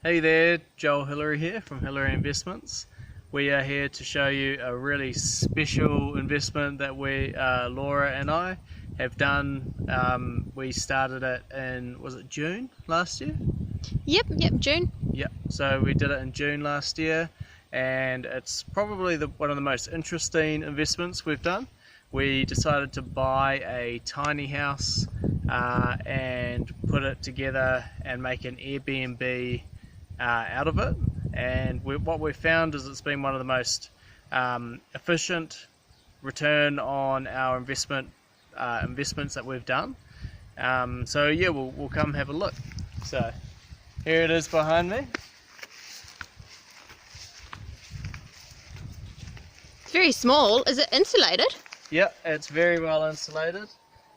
Hey there, Joel Hillary here from Hillary Investments. We are here to show you a really special investment that Laura and I, have done. We started it in, was it June last year? Yep, June. Yep, so we did it in June last year, and it's probably one of the most interesting investments we've done. We decided to buy a tiny house and put it together and make an Airbnb out of it, and what we've found is it's been one of the most efficient return on our investments that we've done. So yeah, we'll come have a look. So here it is behind me. It's very small. Is it insulated? Yep, it's very well insulated.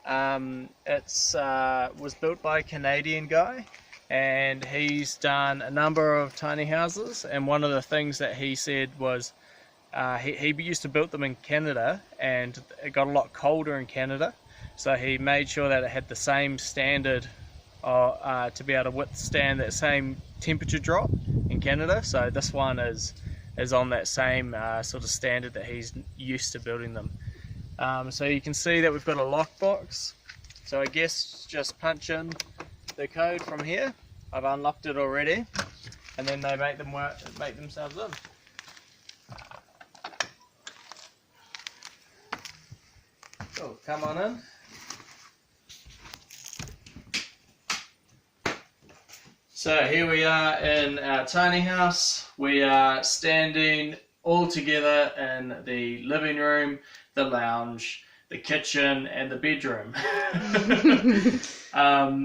It's was built by a Canadian guy, and he's done a number of tiny houses, and one of the things that he said was he used to build them in Canada, and it got a lot colder in Canada, so he made sure that it had the same standard to be able to withstand that same temperature drop in Canada. So this one is on that same sort of standard that he's used to building them. So you can see that we've got a lockbox, so I guess just punch in the code from here. I've unlocked it already, and then they make themselves in. So come on in. So here we are in our tiny house. We are standing all together in the living room, the lounge, the kitchen, and the bedroom.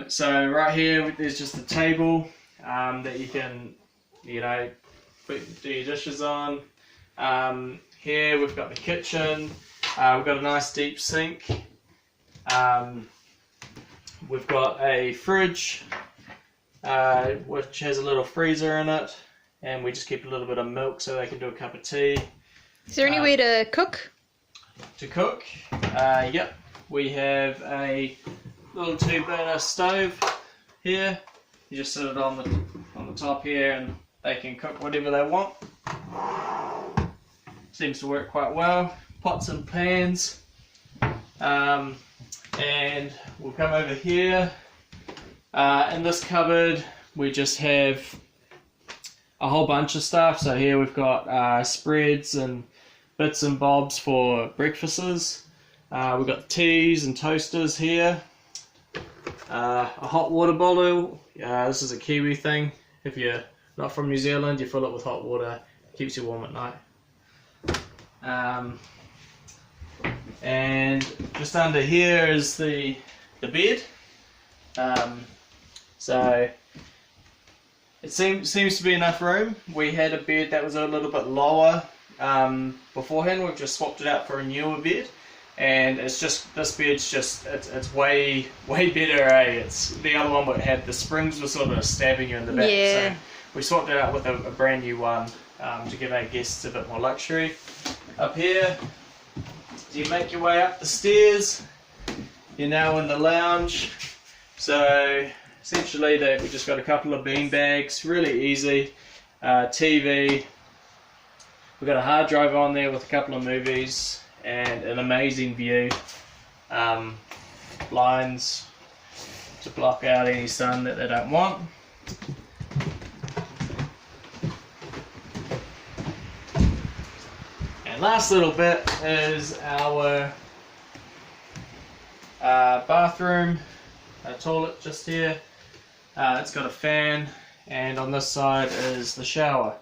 So right here there's just a table that you can, do your dishes on. Here we've got the kitchen. We've got a nice deep sink. We've got a fridge which has a little freezer in it, and we just keep a little bit of milk so they can do a cup of tea. Is there any way to cook? To cook, yep, we have a little 2-burner stove here. You just set it on the top here, and they can cook whatever they want. Seems to work quite well. Pots and pans, and we'll come over here. In this cupboard, we just have a whole bunch of stuff. So here we've got spreads and bits and bobs for breakfasts. We've got teas and toasters here. A hot water bottle. This is a Kiwi thing. If you're not from New Zealand, you fill it with hot water. Keeps you warm at night. And just under here is the bed. So it seems to be enough room. We had a bed that was a little bit lower beforehand. We've just swapped it out for a newer bed, and it's just, this bed's just, it's way better. It's the other one would have, the springs were sort of stabbing you in the back. Yeah. So we swapped it out with a brand new one to give our guests a bit more luxury. Up here, as you make your way up the stairs, you're now in the lounge. So essentially we just got a couple of bean bags, really easy. TV. We've got a hard drive on there with a couple of movies and an amazing view. Blinds to block out any sun that they don't want. And last little bit is our bathroom, a toilet just here. It's got a fan, and on this side is the shower.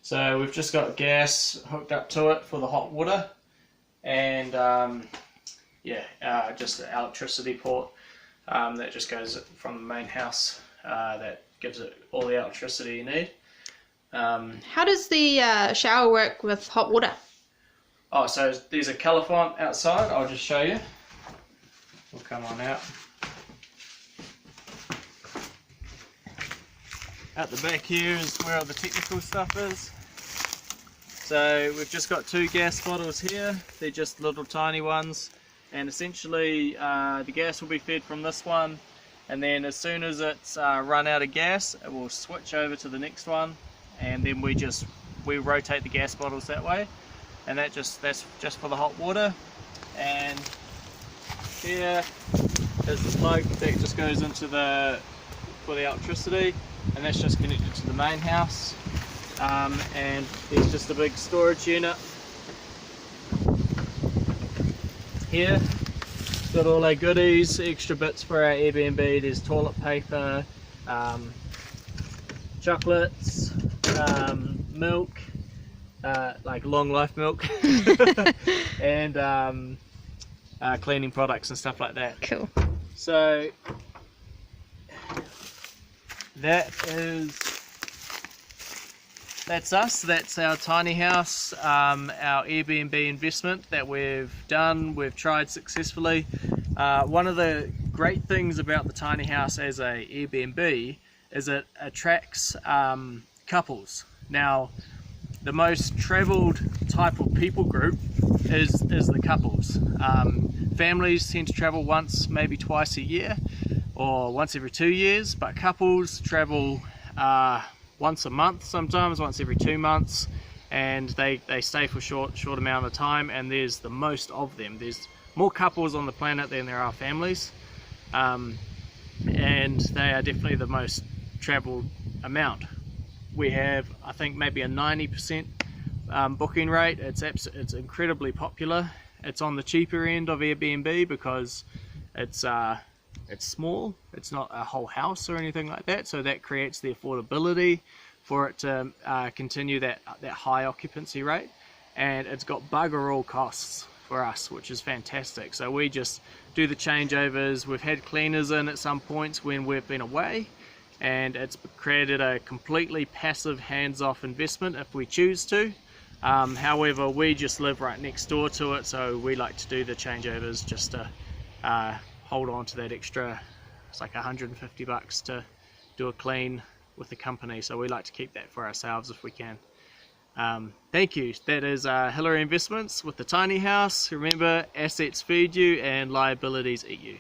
So we've just got gas hooked up to it for the hot water, and just the electricity port that just goes from the main house that gives it all the electricity you need. How does the shower work with hot water? Oh, so there's a Califont outside. I'll just show you. We'll come on out. At the back here is where all the technical stuff is. So we've just got 2 gas bottles here. They're just little tiny ones, and essentially the gas will be fed from this one, and then as soon as it's run out of gas, it will switch over to the next one, and then we rotate the gas bottles that way, and that's just for the hot water. And here is the plug that just goes into for the electricity, and that's just connected to the main house. And there's just a big storage unit here. Got all our goodies, extra bits for our Airbnb. There's toilet paper, chocolates, milk, like long life milk, and cleaning products and stuff like that. Cool. So that's us. That's our tiny house, our Airbnb investment that we've done. We've tried successfully. One of the great things about the tiny house as a Airbnb is it attracts couples. Now, the most traveled type of people group is the couples. Families tend to travel once, maybe twice a year, or once every 2 years, but couples travel once a month, sometimes once every 2 months, and they stay for short amount of time, and there's the most of them. There's more couples on the planet than there are families, and they are definitely the most traveled amount. We have, I think, maybe a 90% booking rate. It's incredibly popular. It's on the cheaper end of Airbnb because it's small. It's not a whole house or anything like that, so that creates the affordability for it to continue that high occupancy rate, and it's got bugger all costs for us, which is fantastic. So we just do the changeovers. We've had cleaners in at some points when we've been away, and it's created a completely passive, hands-off investment if we choose to. However, we just live right next door to it, so we like to do the changeovers just to hold on to that extra. It's like $150 to do a clean with the company, so we like to keep that for ourselves if we can. Thank you. That is Hillary Investments with the tiny house. Remember, assets feed you and liabilities eat you.